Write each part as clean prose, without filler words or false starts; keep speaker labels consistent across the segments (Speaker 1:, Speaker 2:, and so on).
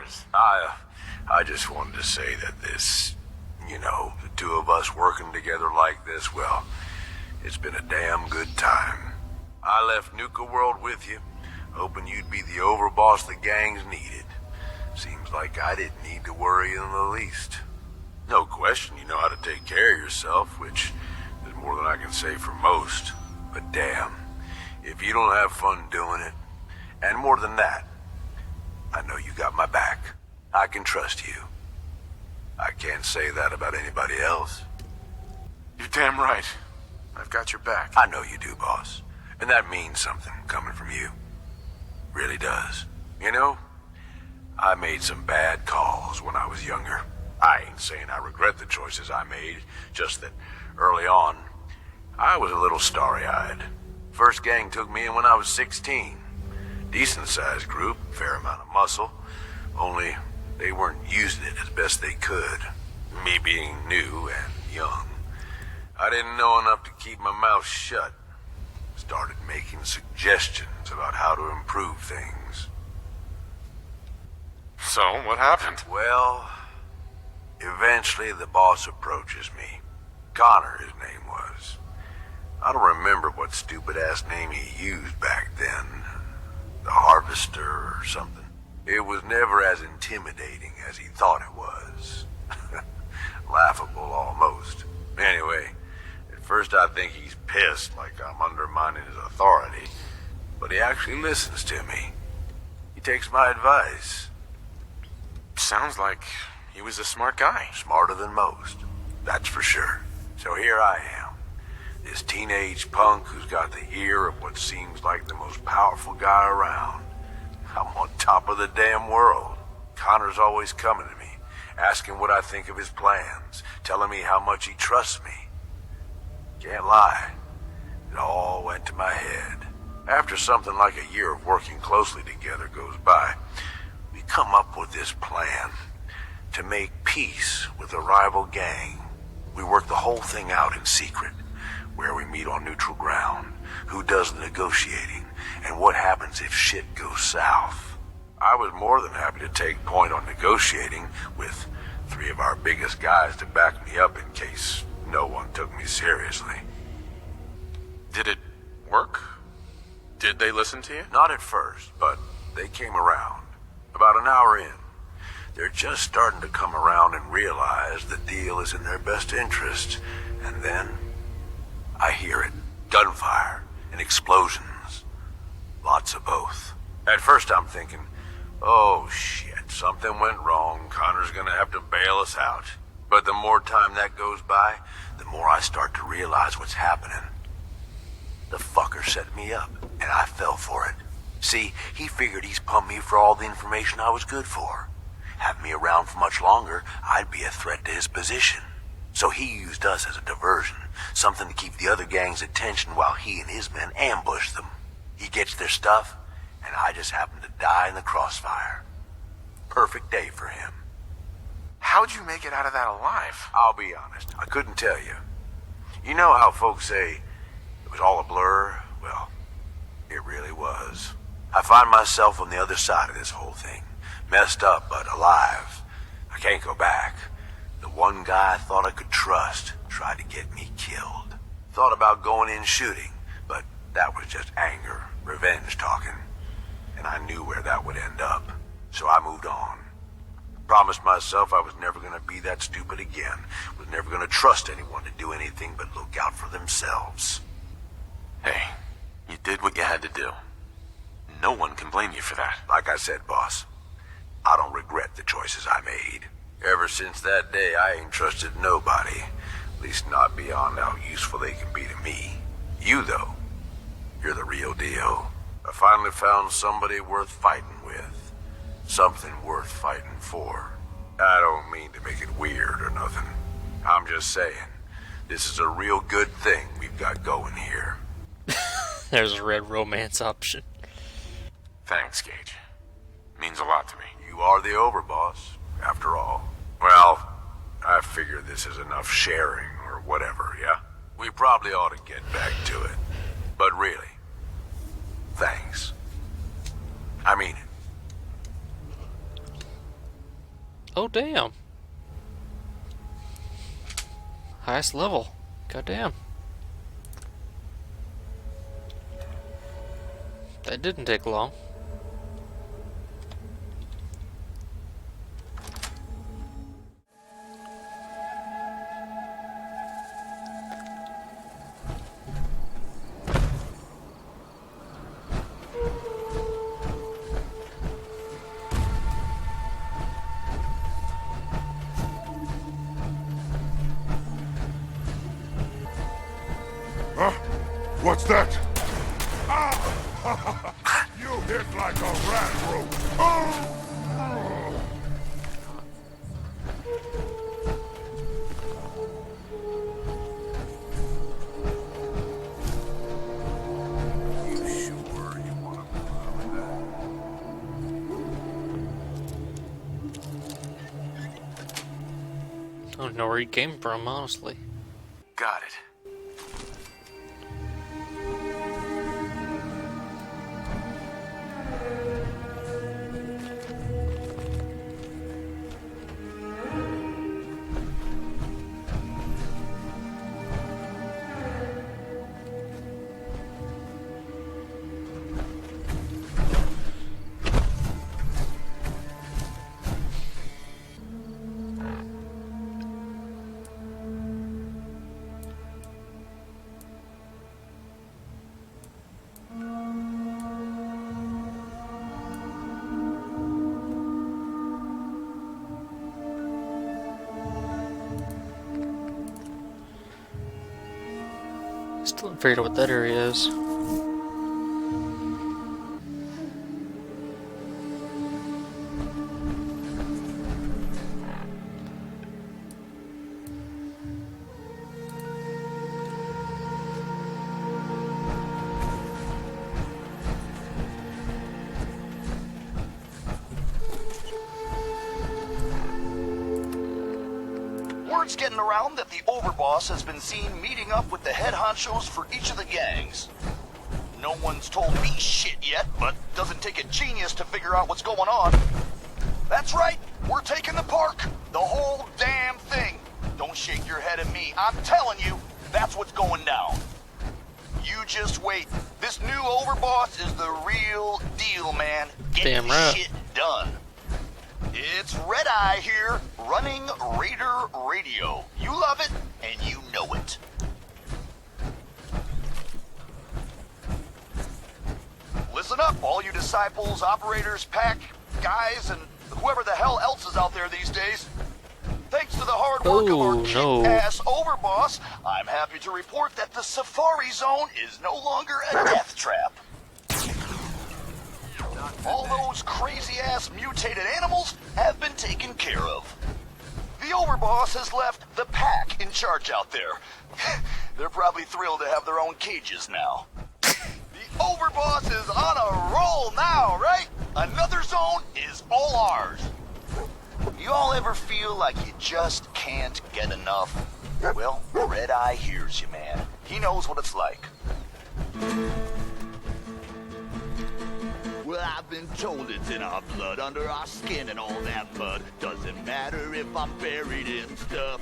Speaker 1: yours.
Speaker 2: I just wanted to say that this, the two of us working together like this, well, it's been a damn good time. I left nuka-world with you, hoping you'd be the overboss the gangs needed. Seems like I didn't need to worry in the least. No question you know how to take care of yourself, which is more than I can say for most. But damn, if you don't have fun doing it, and more than that, I know you got my back. I can trust you. I can't say that about anybody else.
Speaker 1: You're damn right. I've got your back.
Speaker 2: I know you do, boss. And that means something coming from you. Really does. I made some bad calls when I was younger. I ain't saying I regret the choices I made, just that early on, I was a little starry-eyed. First gang took me in when I was 16. Decent-sized group, fair amount of muscle, only they weren't using it as best they could. Me being new and young, I didn't know enough to keep my mouth shut. Started making suggestions about how to improve things.
Speaker 1: So, what happened?
Speaker 2: Well, eventually the boss approaches me. Connor, his name was. I don't remember what stupid-ass name he used back then. The Harvester or something. It was never as intimidating as he thought it was. Laughable almost. Anyway, at first I think he's pissed like I'm undermining his authority, but he actually listens to me. He takes my advice.
Speaker 1: Sounds like he was a smart guy.
Speaker 2: Smarter than most, that's for sure. So here I am, this teenage punk who's got the ear of what seems like the most powerful guy around. I'm on top of the damn world. Connor's always coming to me, asking what I think of his plans, telling me how much he trusts me. Can't lie, it all went to my head. After something like a year of working closely together goes by, we come up with this plan to make peace with a rival gang. We work the whole thing out in secret, where we meet on neutral ground, who does the negotiating, and what happens if shit goes south. I was more than happy to take point on negotiating with 3 of our biggest guys to back me up in case no one took me seriously.
Speaker 1: Did it work? Did they listen to you?
Speaker 2: Not at first, but they came around. About an hour in. They're just starting to come around and realize the deal is in their best interest. And then I hear it. Gunfire and explosions. Lots of both. At first I'm thinking, oh shit, something went wrong. Connor's gonna have to bail us out. But the more time that goes by, the more I start to realize what's happening. The fucker set me up, and I fell for it. See, he figured he's pumped me for all the information I was good for. Have me around for much longer, I'd be a threat to his position. So he used us as a diversion, something to keep the other gang's attention while he and his men ambush them. He gets their stuff, and I just happen to die in the crossfire. Perfect day for him.
Speaker 1: How'd you make it out of that alive?
Speaker 2: I'll be honest, I couldn't tell you. You know how folks say it was all a blur? Well, it really was. I find myself on the other side of this whole thing. Messed up, but alive. I can't go back. The one guy I thought I could trust tried to get me killed. Thought about going in shooting, but that was just anger, revenge talking. And I knew where that would end up. So I moved on. Promised myself I was never going to be that stupid again. Was never going to trust anyone to do anything but look out for themselves.
Speaker 1: Hey, you did what you had to do. No one can blame you for that.
Speaker 2: Like I said, boss, I don't regret the choices I made. Ever since that day, I ain't trusted nobody. At least not beyond how useful they can be to me. You, though, you're the real deal. I finally found somebody worth fighting with. Something worth fighting for. I don't mean to make it weird or nothing. I'm just saying, this is a real good thing we've got going here.
Speaker 3: There's a red romance option.
Speaker 1: Thanks, Gage. Means a lot to me.
Speaker 2: You are the overboss, after all. Well, I figure this is enough sharing or whatever, yeah? We probably ought to get back to it. But really, thanks. I mean it.
Speaker 3: Oh, damn. Highest level. Goddamn. That didn't take long.
Speaker 4: Huh? What's that? Ah! You hit like a rat rope. Oh!
Speaker 2: You sure you want to move with that?
Speaker 3: I don't know where he came from, honestly.
Speaker 1: Got it.
Speaker 3: Still haven't figured out what that area is.
Speaker 5: Word's getting around that the overboss has been seen meeting up with the head honchos for each of the gangs. No one's told me shit yet, but doesn't take a genius to figure out what's going on. That's right, we're taking the park. The whole damn thing. Don't shake your head at me. I'm telling you, that's what's going down. You just wait. This new overboss is the real deal, man. Get
Speaker 3: Damn right.
Speaker 5: shit done. It's Red Eye here, running Raider Radio. You love it, and you know it. Listen up, all you disciples, operators, pack, guys, and whoever the hell else is out there these days. Thanks to the hard work of our kick-ass overboss, I'm happy to report that the Safari Zone is no longer a death trap. All those crazy-ass mutated animals have been taken care of. The overboss has left the pack in charge out there. They're probably thrilled to have their own cages now. The overboss is on a roll now, right? Another zone is all ours. You all ever feel like you just can't get enough? Well, Red Eye hears you, man. He knows what it's like. Well, I've been told it's in our blood, under our skin and all that mud. Doesn't matter if I'm buried in stuff.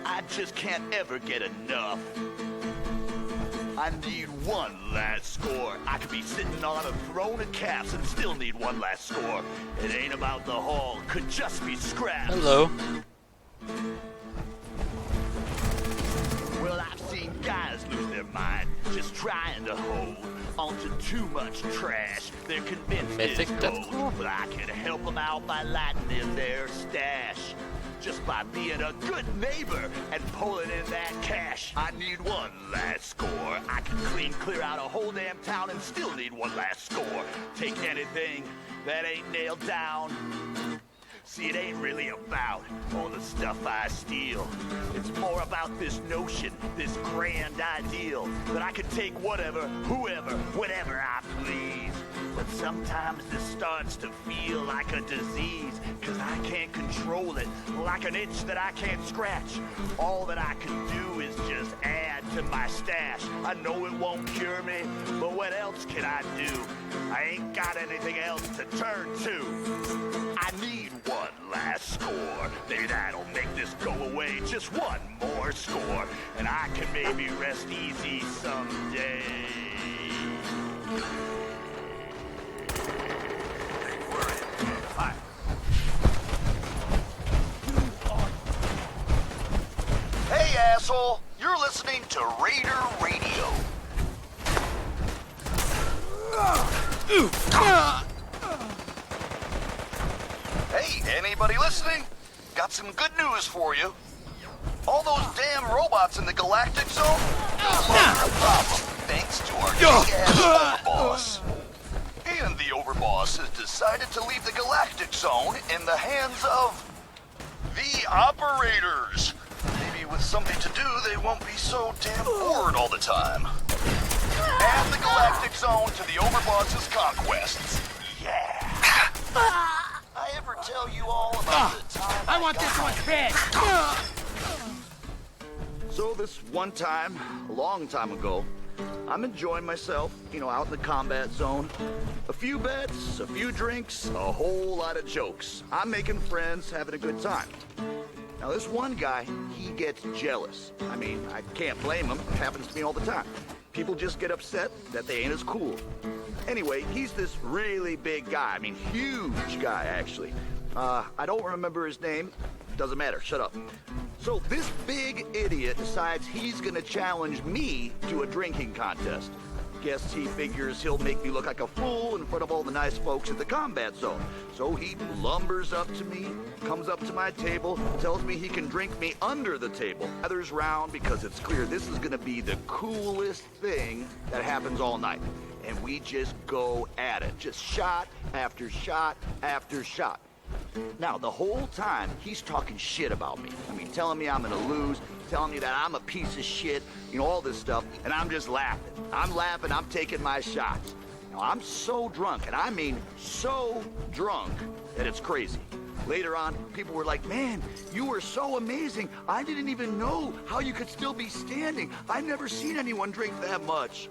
Speaker 5: I just can't ever get enough. I need one last score. I could be sitting on a throne of caps and still need one last score. It ain't about the haul, could just be scraps.
Speaker 3: Hello.
Speaker 5: Well, I've seen guys lose their mind just trying to hold onto too much trash. They're convinced
Speaker 3: Mythic
Speaker 5: it's
Speaker 3: Death Claw?
Speaker 5: gold, but I can help them out by lighting in their stash. Just by being a good neighbor and pulling in that cash. I need one last score. I can clear out a whole damn town and still need one last score. Take anything that ain't nailed down. See, it ain't really about all the stuff I steal. It's more about this notion, this grand ideal, that I can take whatever, whoever, whenever I please. But sometimes this starts to feel like a disease, 'cause I can't control it, like an itch that I can't scratch. All that I can do is just add to my stash. I know it won't cure me, but what else can I do? I ain't got anything else to turn to. I need one last last score. Maybe that'll make this go away. Just one more score, and I can maybe rest easy someday. Hi. Hey, asshole! You're listening to Raider Radio. Hey, anybody listening? Got some good news for you. All those damn robots in the Galactic Zone? No longer a problem, thanks to our kick-ass overboss. And the overboss has decided to leave the Galactic Zone in the hands of the operators. Maybe with something to do, they won't be so damn bored all the time. Add the Galactic Zone to the overboss's conquests. Yeah. I ever tell you all about the time I want this one fed? So this one time, a long time ago, I'm enjoying myself, out in the combat zone. A few bets, a few drinks, a whole lot of jokes. I'm making friends, having a good time. Now this one guy, he gets jealous. I mean, I can't blame him. It happens to me all the time. People just get upset that they ain't as cool. Anyway, he's this really big guy. I mean, huge guy, actually. I don't remember his name. Doesn't matter. Shut up. So this big idiot decides he's gonna challenge me to a drinking contest. Guess he figures he'll make me look like a fool in front of all the nice folks at the combat zone. So he lumbers up to me, comes up to my table, tells me he can drink me under the table. Gathers round because it's clear this is gonna be the coolest thing that happens all night. And we just go at it. Just shot after shot after shot. Now, the whole time, he's talking shit about me. I mean, telling me I'm gonna lose, telling me that I'm a piece of shit, all this stuff, and I'm just laughing. I'm laughing, I'm taking my shots. Now, I'm so drunk, and I mean so drunk, that it's crazy. Later on, people were like, man, you were so amazing. I didn't even know how you could still be standing. I've never seen anyone drink that much.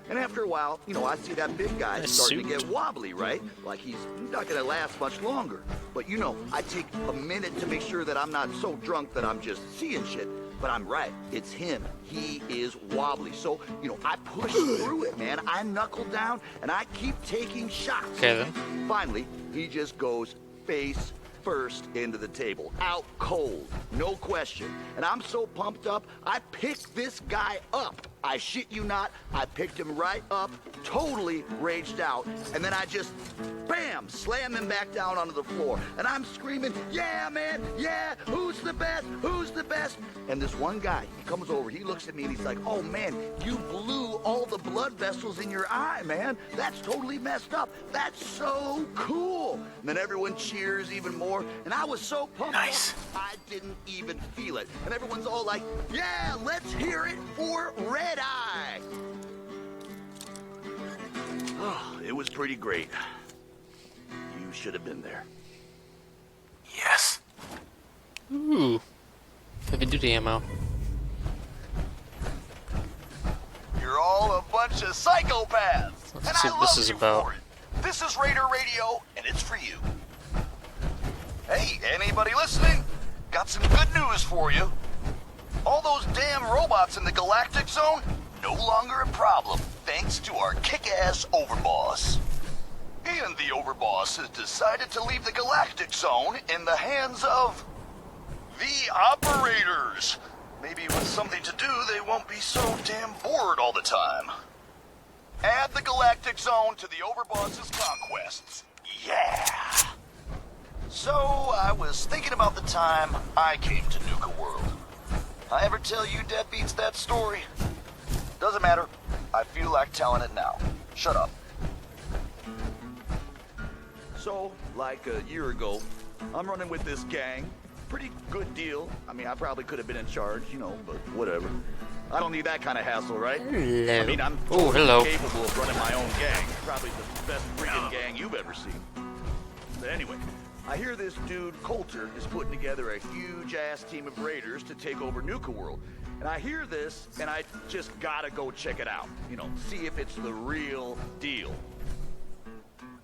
Speaker 5: And after a while, I see that big guy starting to get wobbly, right? Like he's not gonna last much longer. But I take a minute to make sure that I'm not so drunk that I'm just seeing shit. But I'm right, it's him. He is wobbly. So, I push through it, man. I knuckle down and I keep taking shots.
Speaker 3: Okay, then.
Speaker 2: Finally, he just goes face first into the table. Out cold, no question. And I'm so pumped up, I pick this guy up. I shit you not, I picked him right up, totally raged out, and then I just, bam, slam him back down onto the floor. And I'm screaming, yeah, man, yeah, who's the best, who's the best? And this one guy, he comes over, he looks at me and he's like, oh man, you blew all the blood vessels in your eye, man. That's totally messed up. That's so cool. And then everyone cheers even more, and I was so pumped
Speaker 1: Nice.
Speaker 2: up, I didn't even feel it. And everyone's all like, yeah, let's hear it for Red Eye. Oh, it was pretty great. You should have been there.
Speaker 1: Yes.
Speaker 3: Ooh. Heavy duty ammo.
Speaker 5: You're all a bunch of psychopaths.
Speaker 3: Let's
Speaker 5: and
Speaker 3: see
Speaker 5: I
Speaker 3: what
Speaker 5: love
Speaker 3: this is
Speaker 5: you
Speaker 3: about.
Speaker 5: for it. This is Raider Radio, and it's for you. Hey, anybody listening? Got some good news for you. All those damn robots in the Galactic Zone? No longer a problem, thanks to our kick-ass overboss. And the overboss has decided to leave the Galactic Zone in the hands of the operators. Maybe with something to do, they won't be so damn bored all the time. Add the Galactic Zone to the overboss's conquests. Yeah! So, I was thinking about the time I came to nuka-world. I ever tell you deadbeats that story? Doesn't matter. I feel like telling it now. Shut up. So, like a year ago, I'm running with this gang. Pretty good deal. I mean, I probably could have been in charge, but whatever. I don't need that kind of hassle, right?
Speaker 3: Hello.
Speaker 2: I mean, I'm
Speaker 3: Oh,
Speaker 2: totally
Speaker 3: hello.
Speaker 2: capable of running my own gang. Probably the best freaking gang you've ever seen. But anyway, I hear this dude, Coulter, is putting together a huge-ass team of raiders to take over nuka-world. And I hear this, and I just gotta go check it out. See if it's the real deal.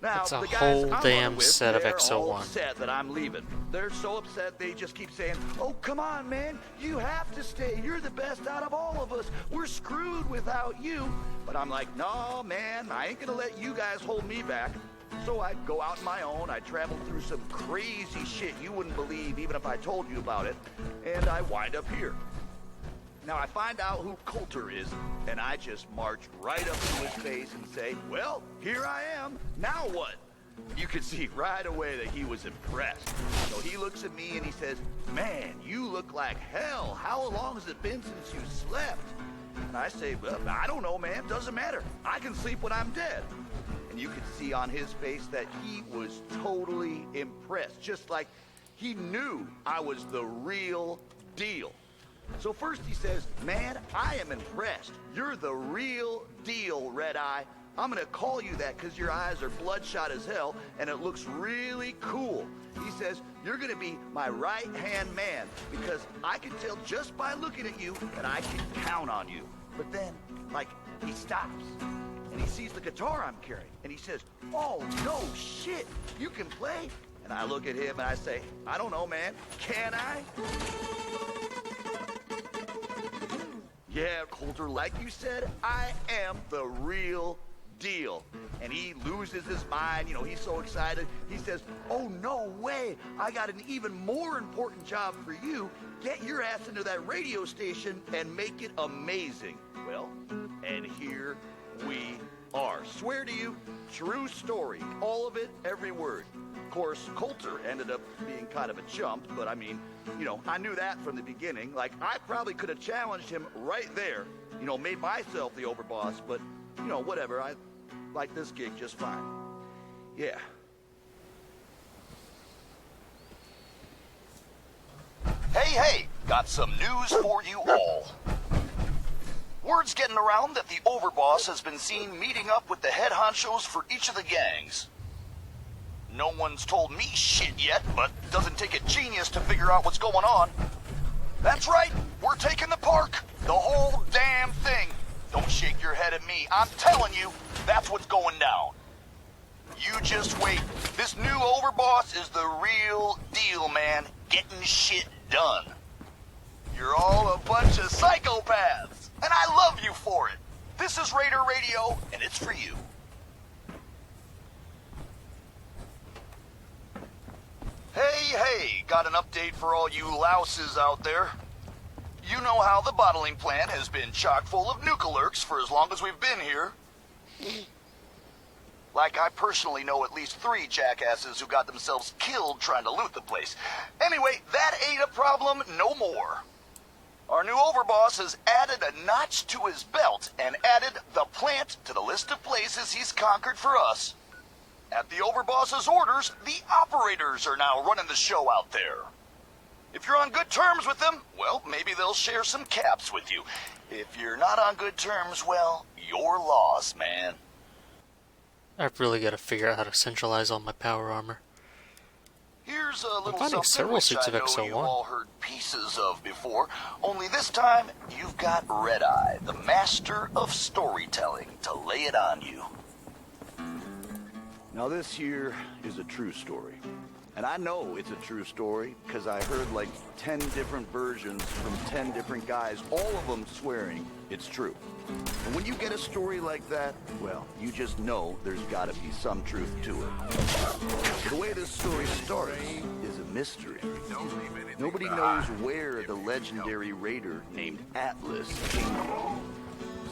Speaker 5: Now,
Speaker 3: That's a
Speaker 5: the guys
Speaker 3: whole
Speaker 5: I'm
Speaker 3: damn
Speaker 5: running with,
Speaker 3: set of
Speaker 5: they're
Speaker 3: XO1.
Speaker 5: all upset that I'm leaving. They're so upset they just keep saying, "Oh, come on, man, you have to stay. You're the best out of all of us. We're screwed without you." But I'm like, "No, man, I ain't gonna let you guys hold me back." So I go out on my own. I travel through some crazy shit you wouldn't believe even if I told you about it. And I wind up here. Now, I find out who Coulter is, and I just march right up to his face and say, "Well, here I am. Now what?" You could see right away that he was impressed. So he looks at me and he says, "Man, you look like hell. How long has it been since you slept?" And I say, "Well, I don't know, man. Doesn't matter. I can sleep when I'm dead." And you could see on his face that he was totally impressed, just like he knew I was the real deal. So first he says, "Man, I am impressed. You're the real deal, Red Eye. I'm gonna call you that because your eyes are bloodshot as hell and it looks really cool." He says, "You're gonna be my right-hand man because I can tell just by looking at you that I can count on you." But then, like, he stops and he sees the guitar I'm carrying and he says, "Oh, no shit, you can play?" And I look at him and I say, "I don't know, man. Can I?" "Yeah, Coulter, like you said, I am the real deal." And he loses his mind, he's so excited. He says, "Oh, no way, I got an even more important job for you. Get your ass into that radio station and make it amazing." Well, and here we are. Swear to you, true story. All of it, every word. Of course, Coulter ended up being kind of a chump, but I mean, I knew that from the beginning. Like, I probably could have challenged him right there, made myself the overboss, but, whatever. I like this gig just fine. Yeah.
Speaker 6: Hey, got some news for you all. Word's getting around that the overboss has been seen meeting up with the head honchos for each of the gangs. No one's told me shit yet, but it doesn't take a genius to figure out what's going on. That's right, we're taking the park. The whole damn thing. Don't shake your head at me. I'm telling you, that's what's going down. You just wait. This new overboss is the real deal, man. Getting shit done. You're all a bunch of psychopaths, and I love you for it. This is Raider Radio, and it's for you. Hey, got an update for all you louses out there. You know how the bottling plant has been chock full of nuka-lurks for as long as we've been here. Like, I personally know at least 3 jackasses who got themselves killed trying to loot the place. Anyway, that ain't a problem no more. Our new overboss has added a notch to his belt and added the plant to the list of places he's conquered for us. At the overboss's orders, the operators are now running the show out there. If you're on good terms with them, well, maybe they'll share some caps with you. If you're not on good terms, well, you're lost, man.
Speaker 3: I've really got to figure out how to centralize all my power armor.
Speaker 6: Here's a little
Speaker 3: finding
Speaker 6: something
Speaker 3: several
Speaker 6: which
Speaker 3: suits
Speaker 6: I
Speaker 3: of
Speaker 6: know
Speaker 3: XO1.
Speaker 6: you've all heard pieces of before, only this time you've got Red Eye, the master of storytelling, to lay it on you.
Speaker 5: Now this here is a true story. And I know it's a true story because I heard like 10 different versions from 10 different guys, all of them swearing it's true. And when you get a story like that, well, you just know there's gotta be some truth to it. The way this story starts is a mystery. Nobody knows where the legendary raider named Atlas came from.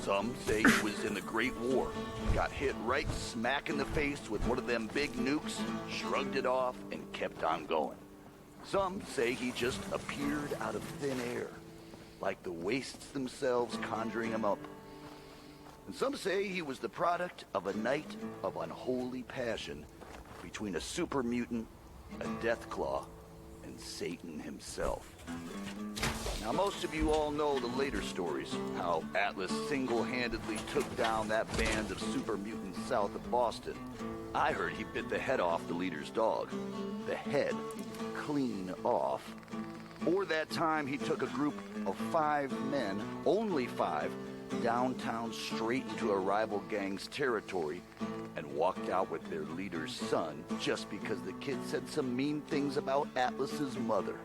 Speaker 5: Some say he was in the Great War, got hit right smack in the face with one of them big nukes, shrugged it off, and kept on going. Some say he just appeared out of thin air, like the wastes themselves conjuring him up. And some say he was the product of a night of unholy passion between a super mutant, a Deathclaw, and Satan himself. Now, most of you all know the later stories, how Atlas single-handedly took down that band of super mutants south of Boston. I heard he bit the head off the leader's dog. The head clean off. Or that time he took a group of 5 men, only 5, downtown straight into a rival gang's territory
Speaker 7: and walked out with their leader's son just because the kid said some mean things about Atlas's mother.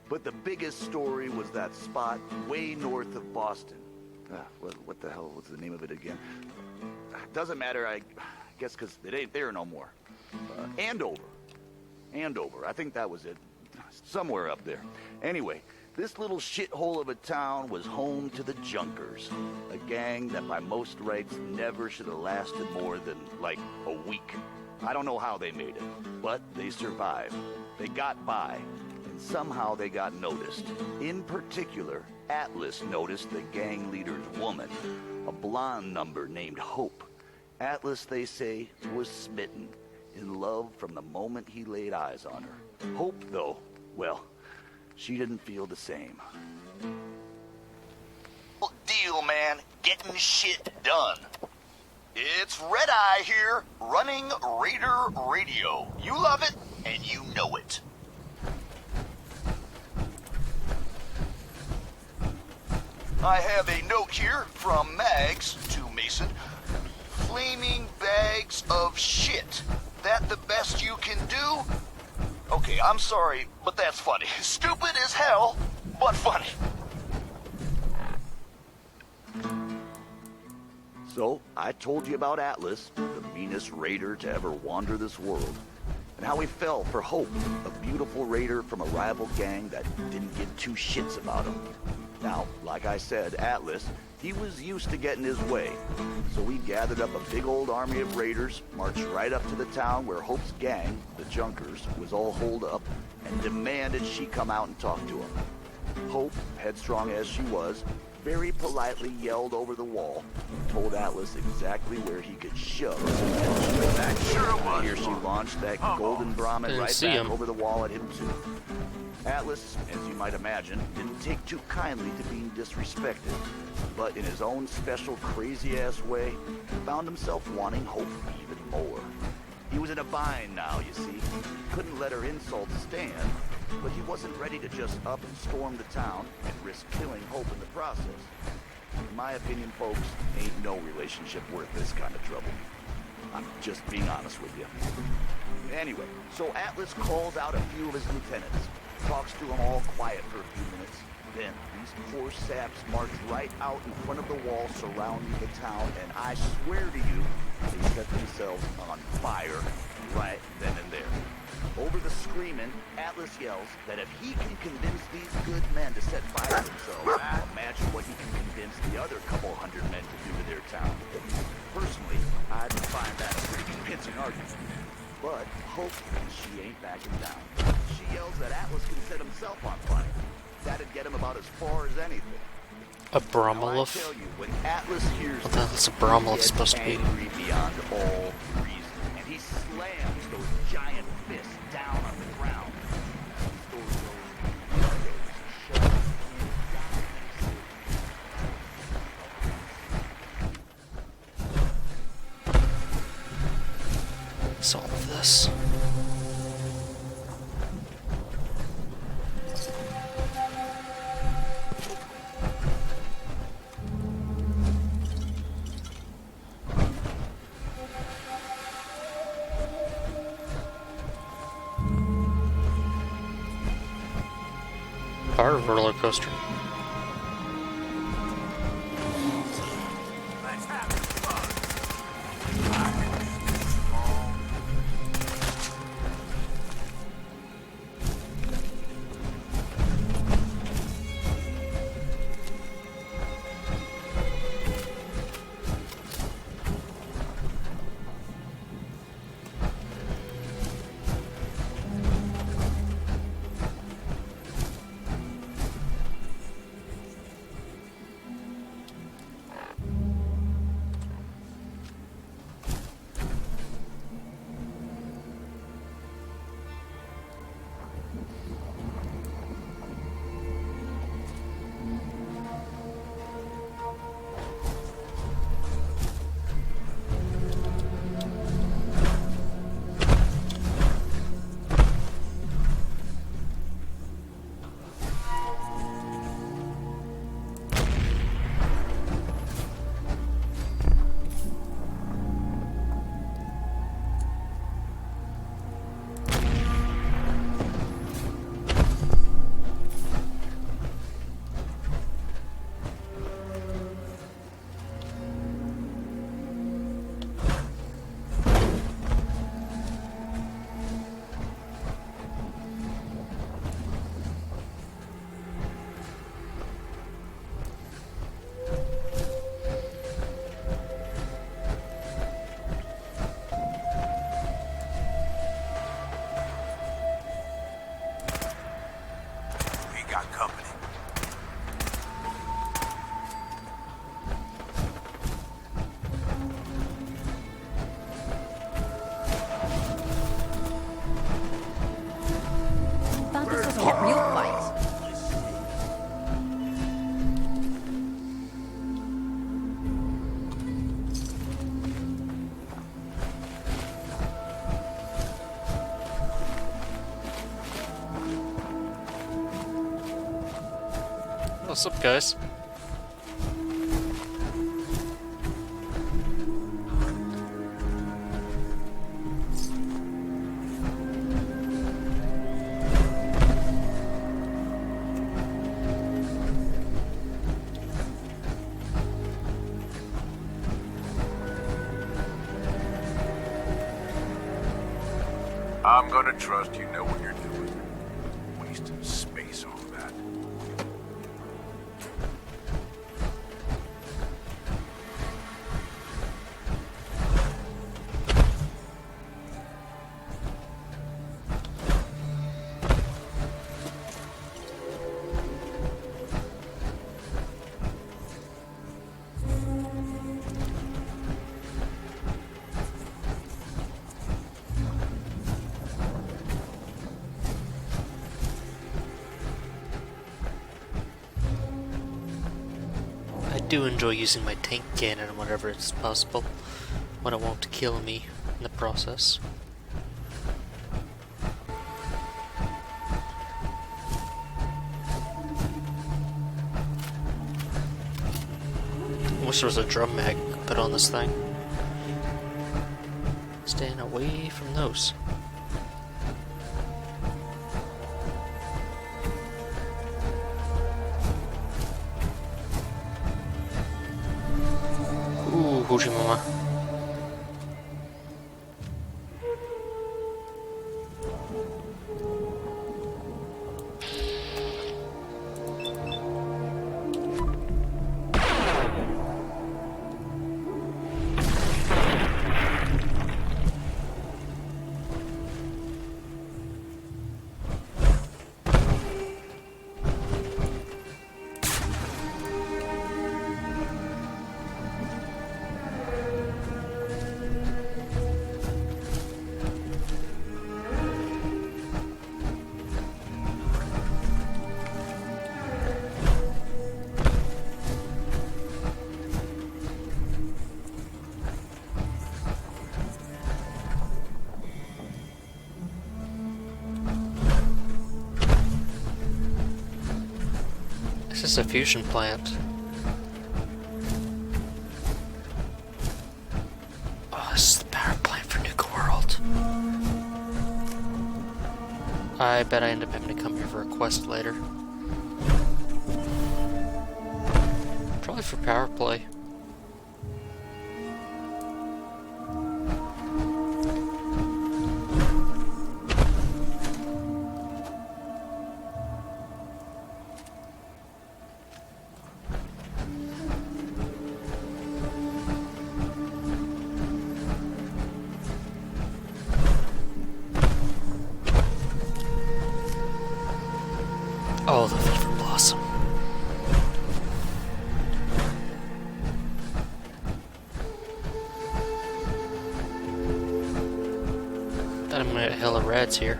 Speaker 7: But the biggest story was that spot way north of Boston. What the hell was the name of it again? Doesn't matter, I guess, because it ain't there no more. Andover. Andover, I think that was it. Somewhere up there. Anyway, this little shithole of a town was home to the Junkers, a gang that by most rights never should have lasted more than, like, a week. I don't know how they made it, but they survived. They got by, and somehow they got noticed. In particular, Atlas noticed the gang leader's woman, a blonde number named Hope. Atlas, they say, was smitten, in love from the moment he laid eyes on her. Hope, though, well, she didn't feel the same.
Speaker 6: Deal, man. Getting shit done. It's Red Eye here, running Raider Radio. You love it, and you know it. I have a note here from Mags to Mason. Flaming bags of shit. That the best you can do? Okay, I'm sorry, but that's funny. Stupid as hell, but funny.
Speaker 7: So, I told you about Atlas, the meanest raider to ever wander this world, and how he fell for Hope, a beautiful raider from a rival gang that didn't give two shits about him. Now, like I said, Atlas, he was used to getting his way, so he gathered up a big old army of raiders, marched right up to the town where Hope's gang, the Junkers, was all holed up, and demanded she come out and talk to him. Hope, headstrong as she was, very politely yelled over the wall, and told Atlas exactly where he could shove. That sure was. Here she launched that golden Brahmin right back over the wall at him too. Atlas, as you might imagine, didn't take too kindly to being disrespected, but in his own special crazy-ass way, found himself wanting Hope even more. He was in a bind now, you see. Couldn't let her insults stand, but he wasn't ready to just up and storm the town and risk killing Hope in the process. In my opinion, folks, ain't no relationship worth this kind of trouble. I'm just being honest with you. Anyway, so Atlas calls out a few of his lieutenants, talks to them all quiet for a few minutes. Then these poor saps march right out in front of the wall surrounding the town, and I swear to you, they set themselves on fire right then and there. Over the screaming, Atlas yells that if he can convince these good men to set fire to themselves, imagine what he can convince the other couple hundred men to do to their town. Personally, I'd find that a pretty convincing argument. But Hope, she ain't backing down. She yells that Atlas can set himself on fire. That'd get him about as far as anything.
Speaker 3: A Bromolov?
Speaker 7: Now, I tell you, when Atlas hears
Speaker 3: What the hell's a Bromolov supposed to be?
Speaker 7: angry beyond all reason, and he slams those giant fists down on the ground.
Speaker 3: Solve this. Part of a roller coaster.
Speaker 4: Let's have fun.
Speaker 8: This isn't a real fight.
Speaker 3: What's up, guys?
Speaker 2: I'm gonna trust you know what you're doing. Wasting space on that.
Speaker 3: I do enjoy using my tank cannon whenever it's possible, when it won't kill me in the process. I wish there was a drum mag put on this thing. Staying away from those. Ooh, Hoochie Mama. This is a fusion plant. Oh, this is the power plant for nuka-world. I bet I end up having to come here for a quest later. Probably for power play. Oh, the fever blossom. Bet I'm gonna get a hell of rats here.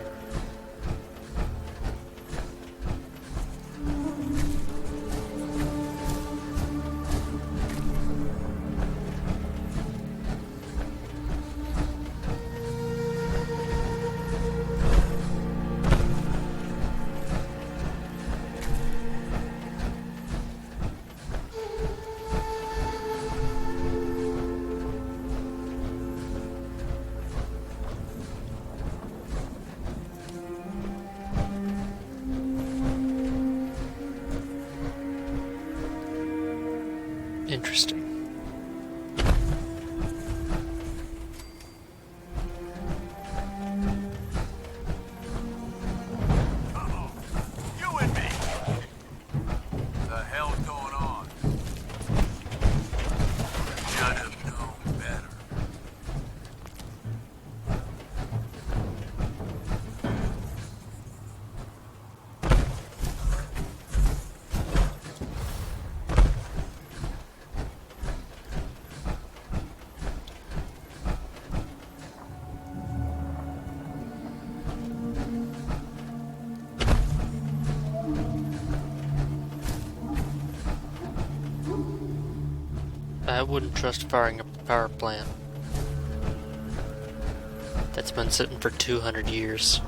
Speaker 3: Interesting.
Speaker 2: You and me. The hell's going on? Should have known better.
Speaker 3: I wouldn't trust firing a power plant that's been sitting for 200 years.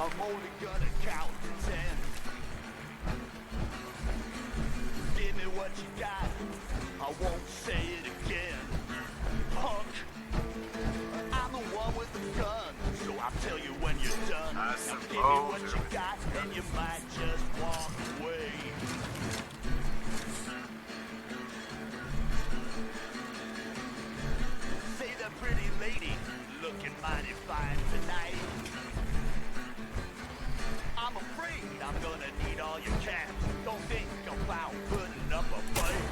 Speaker 5: I'm only gonna count to 10. Give me what you got, I won't say it again. Punk, I'm the one with the gun, so I'll tell you when you're done. Now give me what you got, and you might just walk away. Say the pretty lady, looking mighty fine tonight. I'm afraid I'm gonna need all your cash. Don't think about putting up a fight.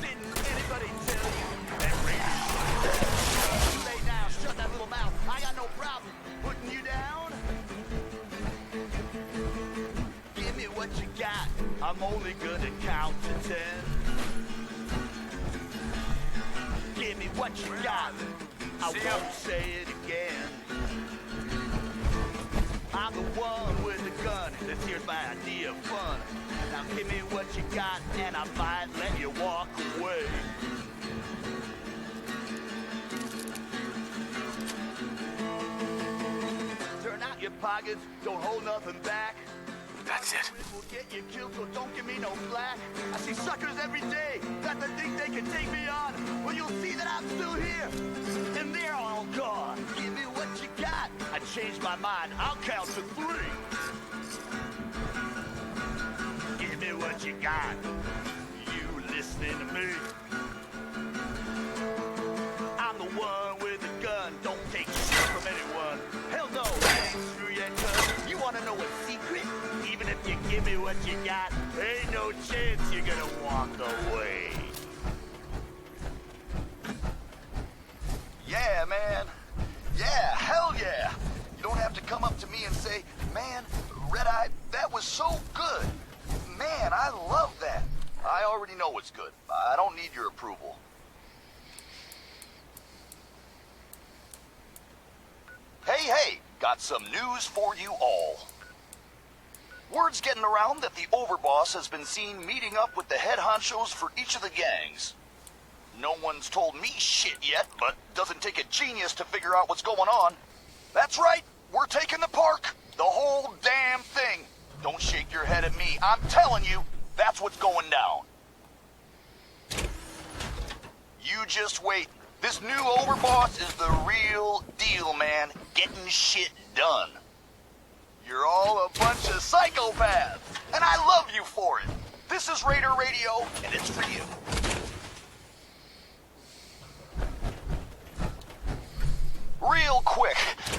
Speaker 5: Didn't anybody tell you that radio? Lay down, shut that little mouth. I got no problem putting you down. Give me what you got. I'm only gonna count to 10. Give me what you got. I won't say it again. I'm the one with the gun. This here's my idea of fun. Now give me what you got, and I might let you walk away. Turn out your pockets, don't hold nothing back.
Speaker 1: That's it.
Speaker 5: Will get you killed, so don't give me no flack. I see suckers every day that they think they can take me on. Well, you'll see that I'm still here, and they're all gone. Give me what you got. I changed my mind. I'll count to 3. Give me what you got. You listening to me? I'm the one with the gun. Don't take shit from anyone. Hell no, I ain't through yet, cuz you wanna know a secret? Even if you give me what you got, ain't no chance you're gonna walk away.
Speaker 6: Yeah, man. Yeah, hell yeah. You don't have to come up to me and say, man, Red-Eye, that was so good. Man, I love that. I already know it's good. I don't need your approval. Hey, got some news for you all. Word's getting around that the overboss has been seen meeting up with the head honchos for each of the gangs. No one's told me shit yet, but doesn't take a genius to figure out what's going on. That's right, we're taking the park. The whole damn thing. Don't shake your head at me. I'm telling you, that's what's going down. You just wait. This new overboss is the real deal, man. Getting shit done. You're all a bunch of psychopaths, and I love you for it. This is Raider Radio, and it's for you. Real quick,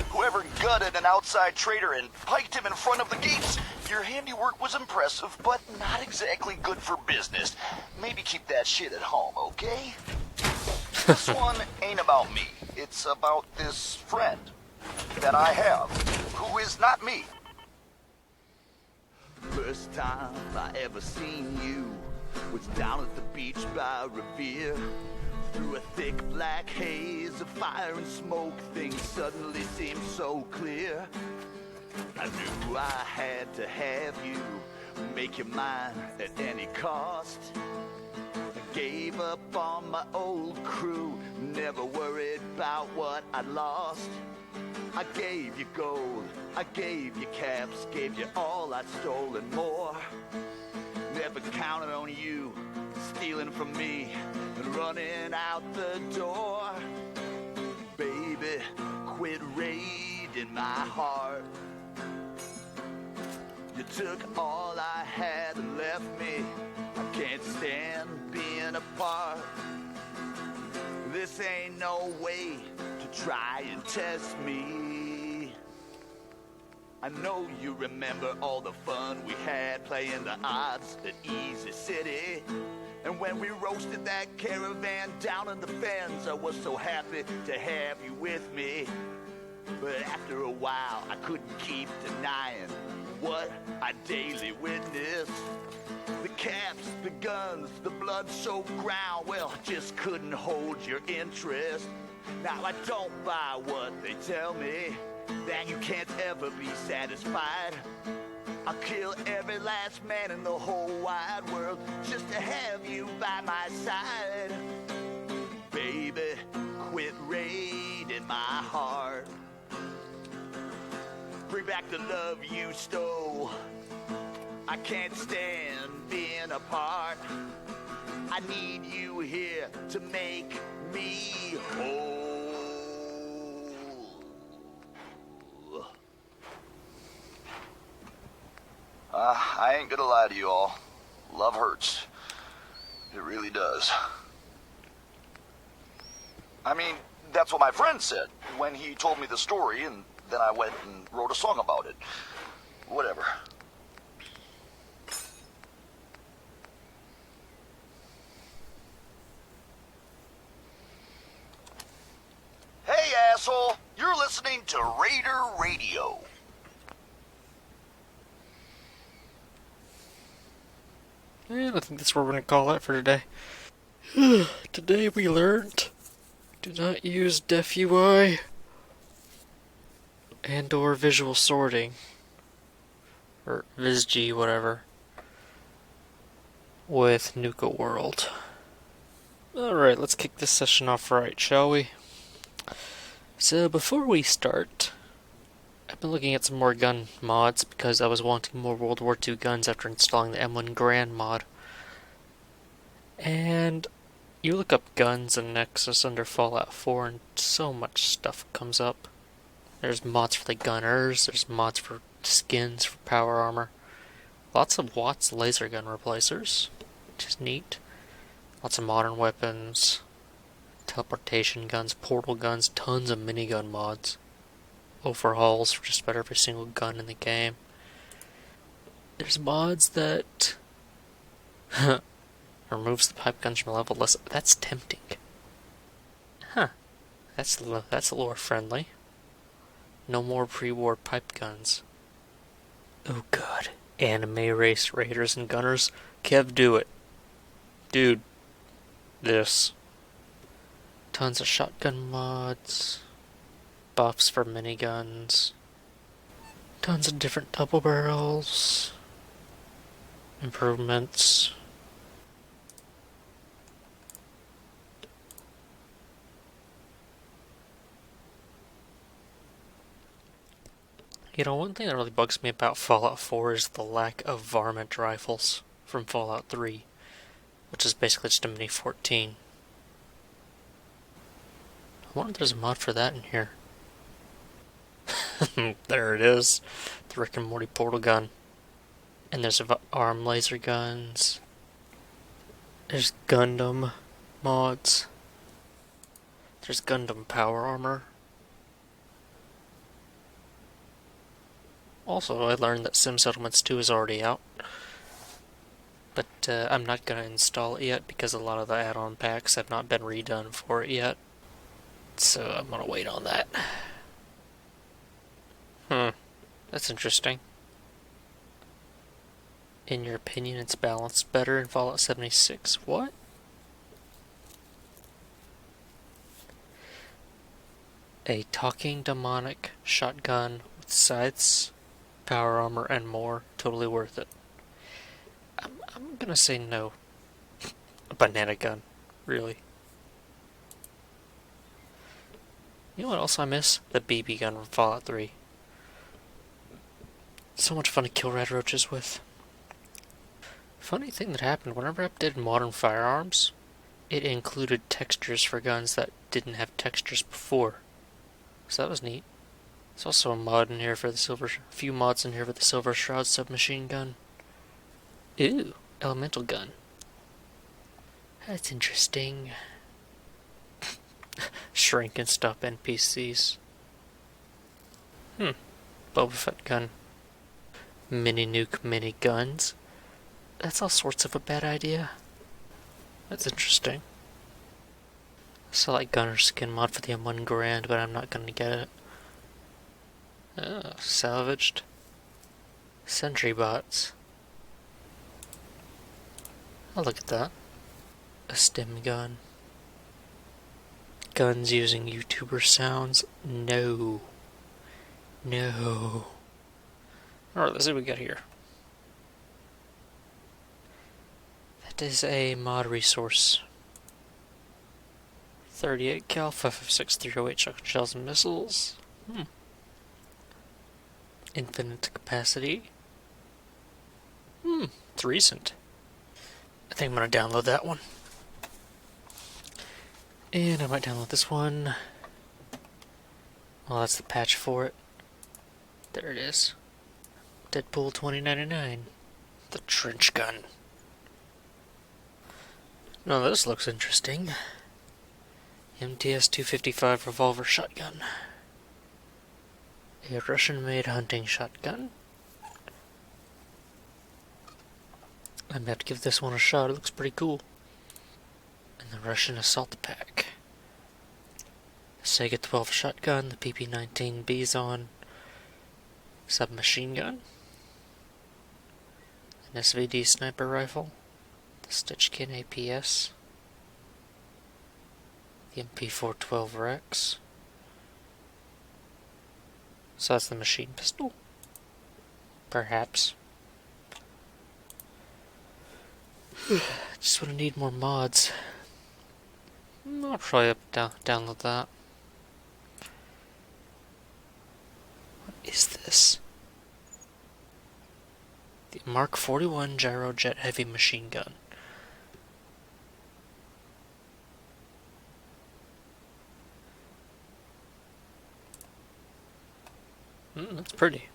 Speaker 6: whoever gutted an outside trader and piked him in front of the gates, your handiwork was impressive, but not exactly good for business. Maybe keep that shit at home, okay? This one ain't about me. It's about this friend that I have, who is not me.
Speaker 5: First time I ever seen you was down at the beach by Revere. Through a thick black haze of fire and smoke, things suddenly seemed so clear. I knew I had to have you, make you mine at any cost. gave up on my old crew, never worried about what I'd lost. I gave you gold, I gave you caps, gave you all I'd stolen more. Never counted on you, stealing from me and running out the door. Baby, quit raiding my heart. You took all I had and left me. I can't stand being apart. This ain't no way to try and test me. I know you remember all the fun we had playing the odds at Easy City. And when we roasted that caravan down in the fens, I was so happy to have you with me. But after a while, I couldn't keep denying what I daily witnessed. The caps, the guns, the blood-soaked ground, well, just couldn't hold your interest. Now I don't buy what they tell me, that you can't ever be satisfied. I'll kill every last man in the whole wide world just to have you by my side. Baby, quit raiding my heart. Bring back the love you stole. I can't stand being apart. I need you here to make me whole.
Speaker 6: I ain't gonna lie to you all. Love hurts. It really does. I mean, that's what my friend said when he told me the story, and then I went and wrote a song about it. Whatever. Hey, asshole! You're listening to Raider Radio.
Speaker 3: And I think that's what we're going to call it for today. Today we learned do not use def UI and or visual sorting or VisG, whatever, with nuka-world. Alright, let's kick this session off right, shall we? So before we start, I've been looking at some more gun mods because I was wanting more World War II guns after installing the M1 Grand mod. And you look up guns in Nexus under Fallout 4 and so much stuff comes up. There's mods for the gunners, there's mods for skins for power armor. Lots of Watts laser gun replacers, which is neat. Lots of modern weapons, teleportation guns, portal guns, tons of minigun mods. Overhauls for just about every single gun in the game. There's mods that removes the pipe guns from level list. That's tempting. Huh. That's lore friendly. No more pre-war pipe guns. Oh god. Anime race raiders and gunners. Kev, do it. Dude. This. Tons of shotgun mods. Buffs for miniguns. Tons of different double barrels. Improvements. You know, one thing that really bugs me about Fallout 4 is the lack of varmint rifles from Fallout 3, which is basically just a Mini 14. I wonder if there's a mod for that in here. There it is. The Rick and Morty portal gun. And there's arm laser guns. There's Gundam mods. There's Gundam power armor. Also, I learned that Sim Settlements 2 is already out. But I'm not going to install it yet because a lot of the add-on packs have not been redone for it yet. So I'm going to wait on that. That's interesting. In your opinion, it's balanced better in Fallout 76. What? A talking demonic shotgun with scythes, power armor, and more. Totally worth it. I'm gonna say no. a banana gun, really. You know what else I miss? The BB gun from Fallout 3. So much fun to kill red roaches with. Funny thing that happened, whenever I updated Modern Firearms, it included textures for guns that didn't have textures before. So that was neat. There's also a mod in here for the a few mods in here for the Silver Shroud submachine gun. Ooh, elemental gun. That's interesting. Shrink and stop NPCs. Boba Fett gun. Mini nuke, mini guns. That's all sorts of a bad idea. That's interesting. I saw like gunner skin mod for the M1 Grand, but I'm not gonna get it. Oh, salvaged. Sentry bots. I'll look at that. A stim gun. Guns using YouTuber sounds? No. No. Alright, let's see what we got here. That is a mod resource. 38 cal, 5.56, 308 shotgun shells and missiles. Infinite capacity. It's recent. I think I'm gonna download that one. And I might download this one. Well, that's the patch for it. There it is. Deadpool 2099. The trench gun. Now this looks interesting. MTS 255 revolver shotgun. A Russian-made hunting shotgun. I'm gonna have to give this one a shot. It looks pretty cool. And the Russian assault pack. The Sega 12 shotgun, the PP-19 Bizon submachine gun, an SVD sniper rifle, the Stitchkin APS, the MP412 Rex. So that's the machine pistol? Perhaps. Just would need more mods. I'll probably download that. What is this? The Mark 41 Gyrojet Heavy Machine Gun. That's pretty.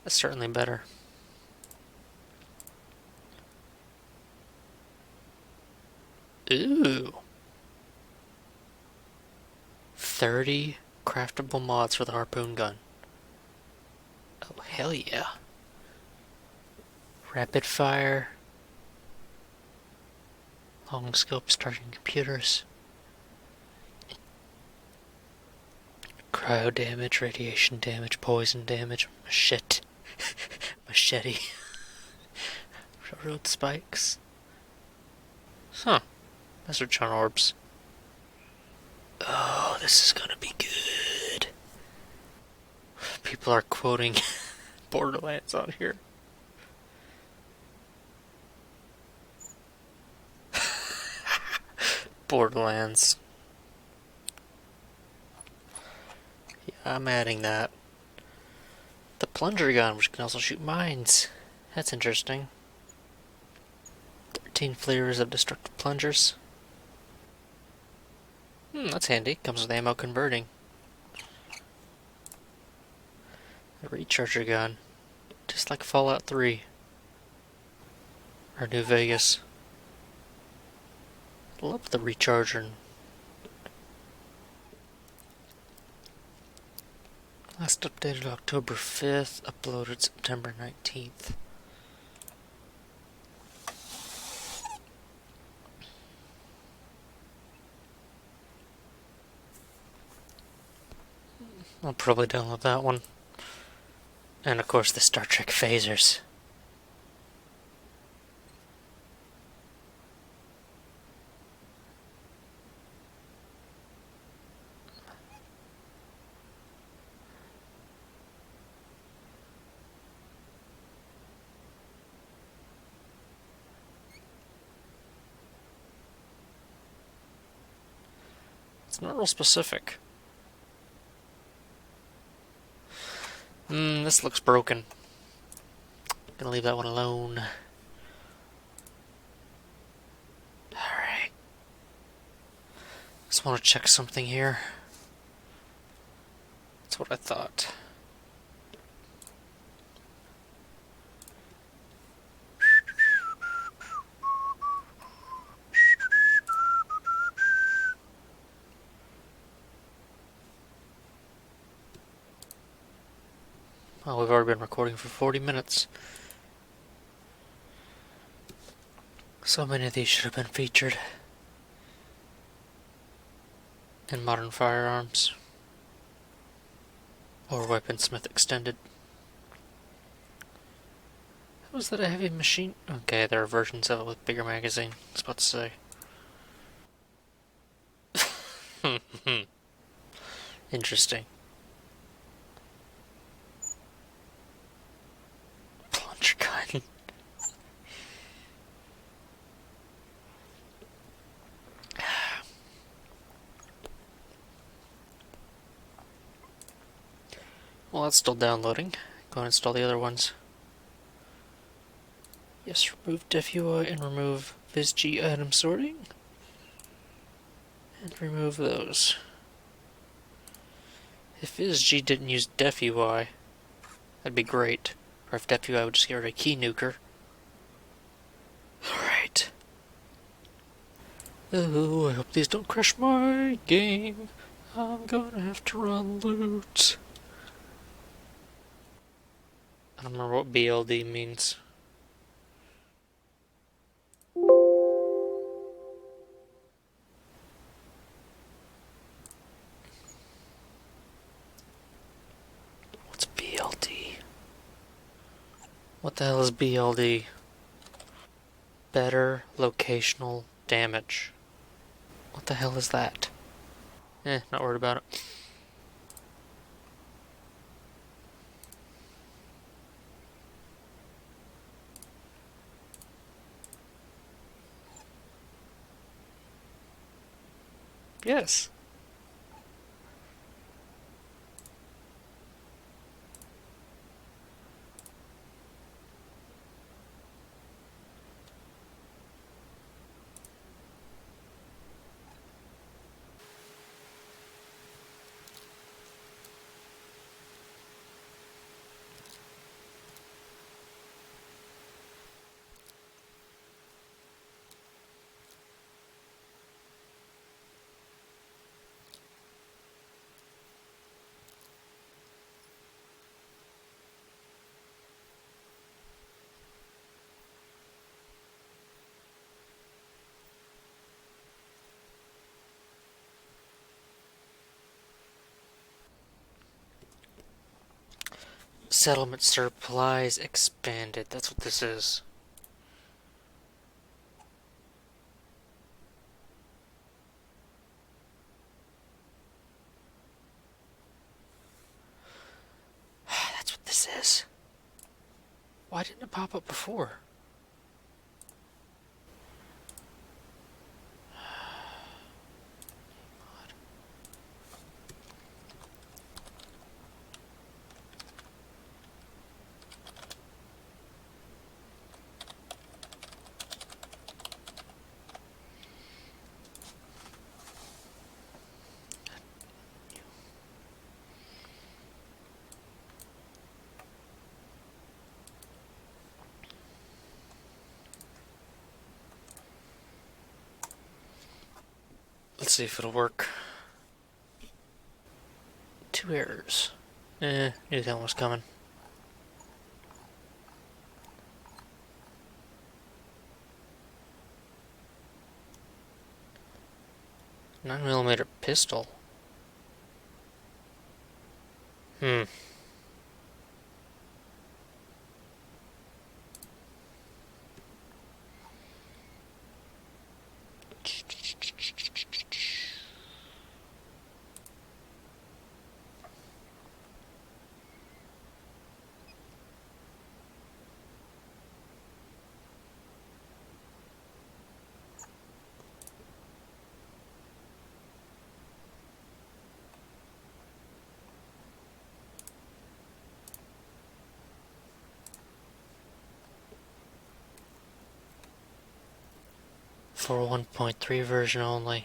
Speaker 3: That's certainly better. Ooh. 30 craftable mods for the harpoon gun. Oh, hell yeah. Rapid fire. Long scope starting computers. Cryo damage, radiation damage, poison damage, machete. Machete. Railroad spikes. Huh. Those are charm orbs. Oh, this is gonna be good. People are quoting Borderlands on here. Borderlands. Yeah, I'm adding that. The plunger gun, which can also shoot mines. That's interesting. 13 flavors of destructive plungers. That's handy. Comes with ammo converting. A recharger gun. Just like Fallout 3. Or New Vegas. Love the recharger. Last updated October 5th, uploaded September 19th. I'll probably download that one. And of course the Star Trek phasers. It's not real specific. This looks broken. Gonna leave that one alone. Alright. Just want to check something here. That's what I thought. Oh, we've already been recording for 40 minutes. So many of these should have been featured in Modern Firearms or Weaponsmith Extended. Was that a heavy machine? Okay, there are versions of it with bigger magazine. I was about to say. Interesting. Plunger gun. Well, that's still downloading. Go and install the other ones. Yes, remove DefUI and remove VizG item sorting. And remove those. If VizG didn't use DefUI, that'd be great. Or if DefUI would just get rid of key nuker. Alright. Oh, I hope these don't crash my game. I'm gonna have to run loot. I don't remember what BLD means. What's BLD? What the hell is BLD? Better locational damage. What the hell is that? Not worried about it. Yes. Settlement supplies expanded. That's what this is. That's what this is. Why didn't it pop up before? Let's see if it'll work. 2 errors. Knew that one was coming. .9mm pistol. For 1.3 version only.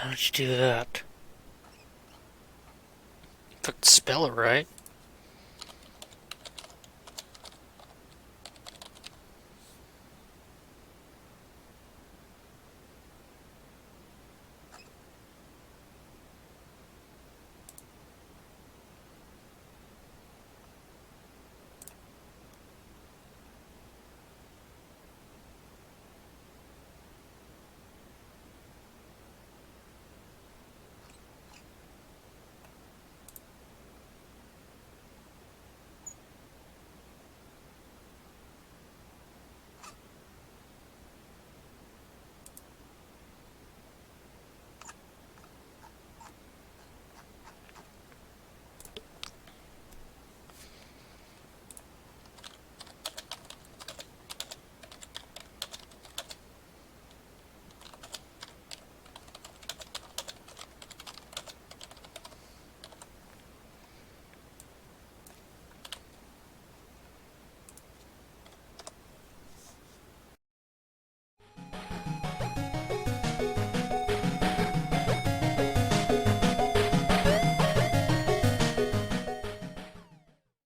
Speaker 3: How did you do that? If I could spell it right.